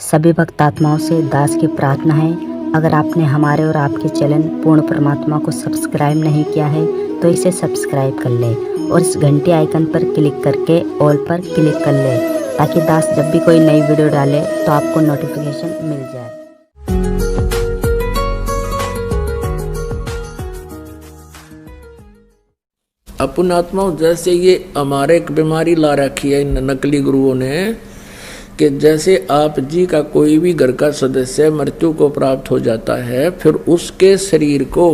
सभी भक्तात्माओं से दास की प्रार्थना है, अगर आपने हमारे और आपके चैनल पूर्ण परमात्मा को सब्सक्राइब नहीं किया है तो इसे सब्सक्राइब कर लें और इस घंटी आइकन पर क्लिक करके ऑल पर क्लिक कर लें ताकि दास जब भी कोई नई वीडियो डाले तो आपको नोटिफिकेशन मिल जाए। अपन आत्माओं जैसे ये हमारे एक बीमारी ला रखी है इन नकली गुरुओं ने कि जैसे आप जी का कोई भी घर का सदस्य मृत्यु को प्राप्त हो जाता है, फिर उसके शरीर को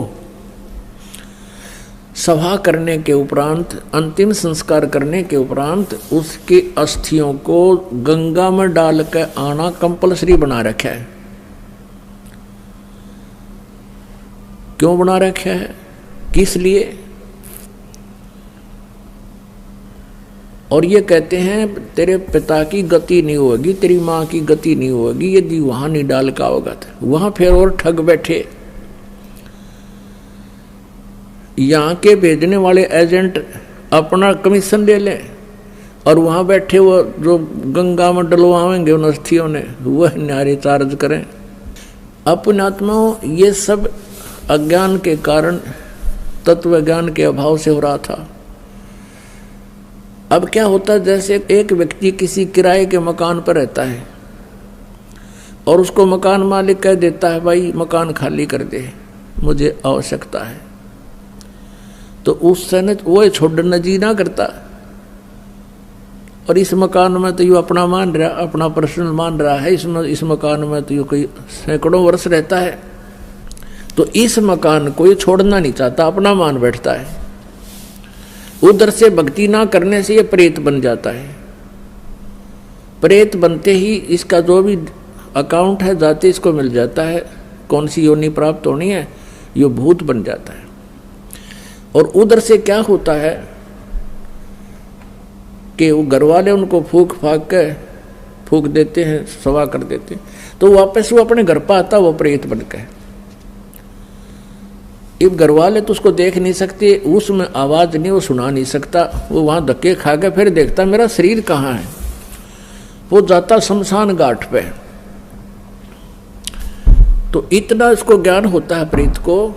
सभा करने के उपरांत, अंतिम संस्कार करने के उपरांत उसकी अस्थियों को गंगा में डाल कर आना कंपलसरी बना रखा है। क्यों बना रखा है, किस लिए? और ये कहते हैं तेरे पिता की गति नहीं होगी, तेरी माँ की गति नहीं होगी यदि वहां नहीं डाल का होगा। तो वहां फिर और ठग बैठे। यहाँ के भेजने वाले एजेंट अपना कमीशन ले लें और वहां बैठे वो जो गंगा में डलवाएंगे उन अस्थियों ने वह न्यारे चार्ज करें। अपने आत्माओं ये सब अज्ञान के कारण, तत्व ज्ञान के अभाव से हो रहा था। अब क्या होता, जैसे एक व्यक्ति किसी किराए के मकान पर रहता है और उसको मकान मालिक कह देता है भाई मकान खाली कर दे, मुझे आवश्यकता है, तो उस समय वो छोड़ना जी ना करता। और इस मकान में तो यू अपना मान रहा, अपना पर्सनल मान रहा है, इस मकान में तो यू कोई सैकड़ों वर्ष रहता है, तो इस मकान को ये छोड़ना नहीं चाहता, अपना मान बैठता है। उधर से भक्ति ना करने से ये प्रेत बन जाता है। प्रेत बनते ही इसका जो भी अकाउंट है जाते इसको मिल जाता है, कौन सी योनि प्राप्त होनी है, ये भूत बन जाता है। और उधर से क्या होता है कि वो घर वाले उनको फूक देते हैं, सवा कर देते हैं, तो वापस वो अपने घर पर आता, वो प्रेत बन के। अब घर वाले तो उसको देख नहीं सकते, उसमें आवाज नहीं, वो सुना नहीं सकता, वो वहां धक्के खा के फिर देखता मेरा शरीर कहाँ है। वो जाता शमशान घाट पे। तो इतना इसको ज्ञान होता है प्रेत को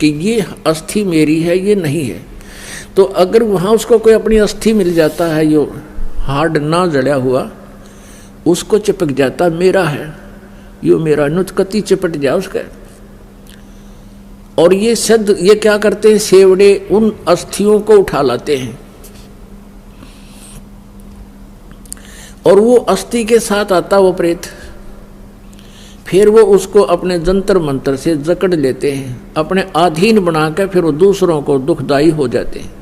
कि ये अस्थि मेरी है, ये नहीं है। तो अगर वहां उसको कोई अपनी अस्थि मिल जाता है, यो हार्ड ना जड़ा हुआ, उसको चिपक जाता मेरा है, यो मेरा, नुचकती चिपट जाए उसका। और ये सिद्ध, ये क्या करते हैं, सेवड़े उन अस्थियों को उठा लाते हैं और वो अस्थि के साथ आता वो प्रेत, फिर वो उसको अपने जंतर मंत्र से जकड़ लेते हैं, अपने अधीन बनाकर फिर वो दूसरों को दुखदाई हो जाते हैं।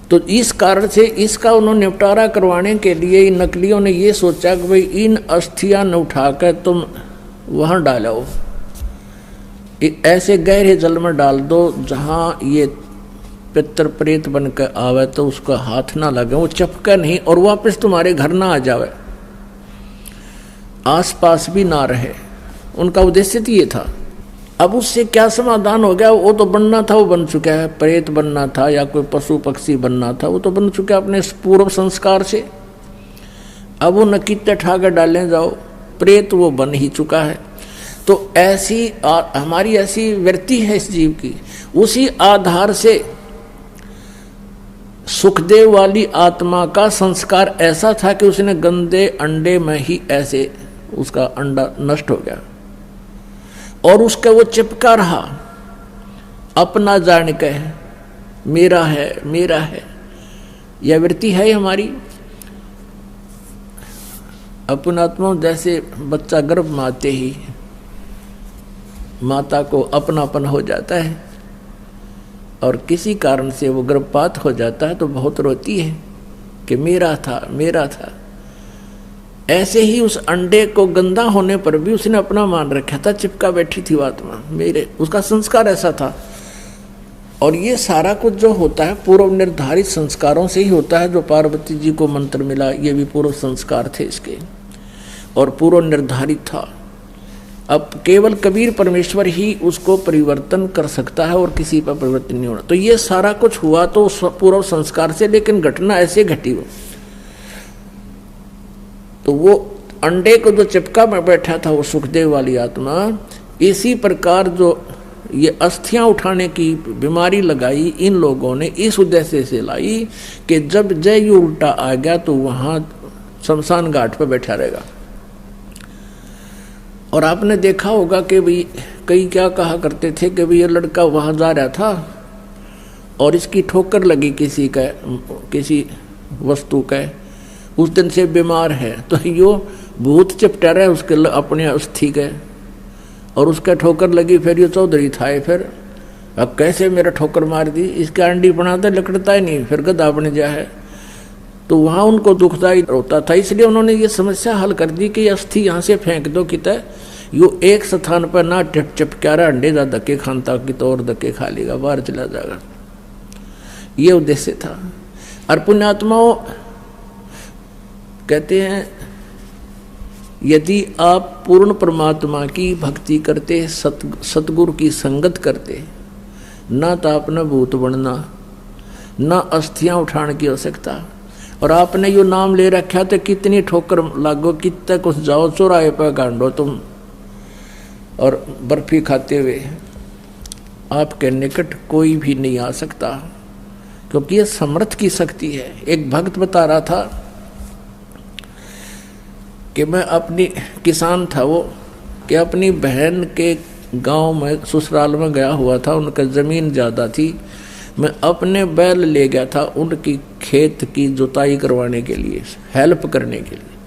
तो इस कारण से इसका उन्होंने निपटारा करवाने के लिए इन नकलियों ने ये सोचा कि भाई इन अस्थियां न उठाकर तुम वहां डालो, ऐसे गहरे जल में डाल दो जहां ये पितर प्रेत बनकर आवे तो उसका हाथ ना लगे, वो चपका नहीं और वापस तुम्हारे घर ना आ जावे, आसपास भी ना रहे। उनका उद्देश्य तो ये था। अब उससे क्या समाधान हो गया, वो तो बनना था वो बन चुका है, प्रेत बनना था या कोई पशु पक्षी बनना था वो तो बन चुका है अपने पूर्व संस्कार से। अब वो नकीते ठाकर डालने जाओ, प्रेत वो बन ही चुका है। तो ऐसी हमारी ऐसी वृत्ति है इस जीव की। उसी आधार से सुखदेव वाली आत्मा का संस्कार ऐसा था कि उसने गंदे अंडे में ही ऐसे उसका अंडा नष्ट हो गया और उसका वो चिपका रहा, अपना जान के मेरा है मेरा है। यह वृत्ति है हमारी। अपन आत्मा जैसे बच्चा गर्भ में आते ही माता को अपनापन हो जाता है और किसी कारण से वो गर्भपात हो जाता है तो बहुत रोती है कि मेरा था मेरा था। ऐसे ही उस अंडे को गंदा होने पर भी उसने अपना मान रखा था, चिपका बैठी थी आत्मा मेरे, उसका संस्कार ऐसा था। और ये सारा कुछ जो होता है पूर्व निर्धारित संस्कारों से ही होता है। जो पार्वती जी को मंत्र मिला ये भी पूर्व संस्कार थे इसके और पूर्व निर्धारित था। अब केवल कबीर परमेश्वर ही उसको परिवर्तन कर सकता है और किसी पर परिवर्तन नहीं होना। तो ये सारा कुछ हुआ तो पूर्व संस्कार से, लेकिन घटना ऐसे घटी हो तो वो अंडे को जो चिपका में बैठा था वो सुखदेव वाली आत्मा, इसी प्रकार जो ये अस्थियां उठाने की बीमारी लगाई इन लोगों ने इस उद्देश्य से लाई कि जब जय उल्टा आ गया तो वहां शमशान घाट पर बैठा रहेगा। और आपने देखा होगा कि भाई कई क्या कहा करते थे कि भाई ये लड़का वहां जा रहा था और इसकी ठोकर लगी किसी वस्तु का, उस दिन से बीमार है, तो यो भूत चिपटा रहा है उसके अपने अस्थि के, और उसका ठोकर लगी, फिर ये चौधरी था, फिर अब कैसे मेरा ठोकर मार दी, इसके अंडी बनाता लकड़ता ही नहीं, फिर गदा बन जा है। तो वहाँ उनको दुखदायी होता था, इसलिए उन्होंने ये समस्या हल कर दी कि अस्थि यहाँ से फेंक दो कितना यो एक स्थान पर ना चिपका रहा, अंडे जा धक्के खानता कि तो और धक्के खा लेगा, बाहर चला जाएगा, ये उद्देश्य था। और पुण्यात्माओं कहते हैं यदि आप पूर्ण परमात्मा की भक्ति करते, सतगुरु की संगत करते, ना तो आपने भूत बनना, ना अस्थियां उठाने की आवश्यकता। और आपने यो नाम ले रखा तो कितनी ठोकर लागो, कितने कुछ जाओ चौराहे पर गांडो तुम, और बर्फी खाते हुए आपके निकट कोई भी नहीं आ सकता, क्योंकि ये समर्थ की शक्ति है। एक भक्त बता रहा था कि मैं अपनी किसान था वो, कि अपनी बहन के गांव में ससुराल में गया हुआ था, उनका ज़मीन ज़्यादा थी, मैं अपने बैल ले गया था उनकी खेत की जुताई करवाने के लिए, हेल्प करने के लिए।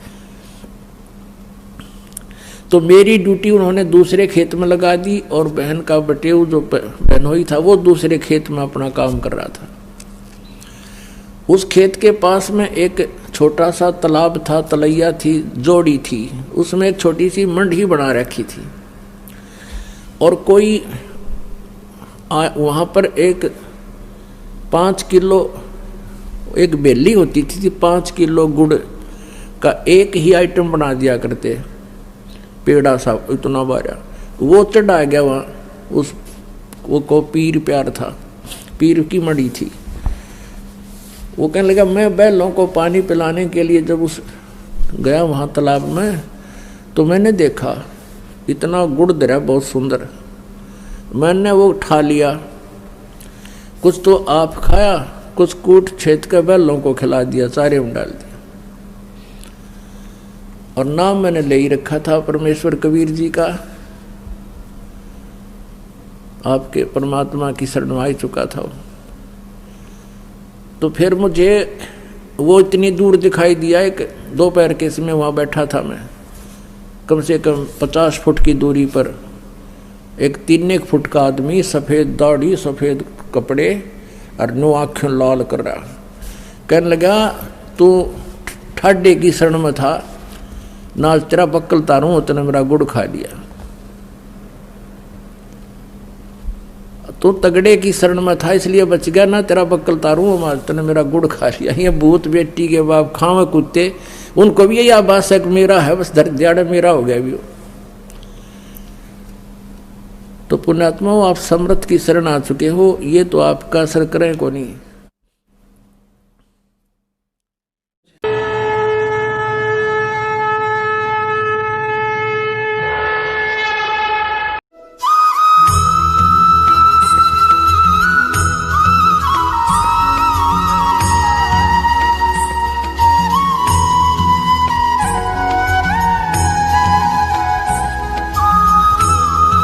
तो मेरी ड्यूटी उन्होंने दूसरे खेत में लगा दी, और बहन का बटेऊ जो बहनोई था वो दूसरे खेत में अपना काम कर रहा था। उस खेत के पास में एक छोटा सा तालाब था, तलैया थी, जोड़ी थी, उसमें एक छोटी सी मंडी बना रखी थी, और कोई वहाँ पर एक 5 किलो एक बेली होती थी, 5 किलो गुड़ का एक ही आइटम बना दिया करते, पेड़ा सा इतना बारा, वो चढ़ा गया वहाँ, उस वो को पीर प्यार था, पीर की मड़ी थी। वो कहने लगा मैं बैलों को पानी पिलाने के लिए जब उस गया वहाँ तालाब में, तो मैंने देखा इतना गुड़ दरा बहुत सुंदर, मैंने वो उठा लिया, कुछ तो आप खाया, कुछ कूट छेद के बैलों को खिला दिया, चारे में डाल दिया। और नाम मैंने ले ही रखा था परमेश्वर कबीर जी का, आपके परमात्मा की शरण में आ चुका था। तो फिर मुझे वो इतनी दूर दिखाई दिया, एक दोपहर के समय वहाँ बैठा था मैं, कम से कम 50 फुट की दूरी पर एक 3 फुट का आदमी, सफ़ेद दाढ़ी, सफ़ेद कपड़े और 9 आँखें लाल कर रहा, कहने लगा तू ठाडे की शरण में था, ना तेरा बक्कल तारूं, उतने मेरा गुड़ खा लिया। तो तगड़े की शरण में था इसलिए बच गया, ना तेरा बक्कल तारूं, तने मेरा गुड़ खा लिया। ये भूत बेटी के बाप खावे कुत्ते, उनको भी यही आभास है कि मेरा है, बस दर्द मेरा हो गया भी। तो पुण्यात्माओं, आप समर्थ की शरण आ चुके हो, ये तो आपका असर करें को नहीं।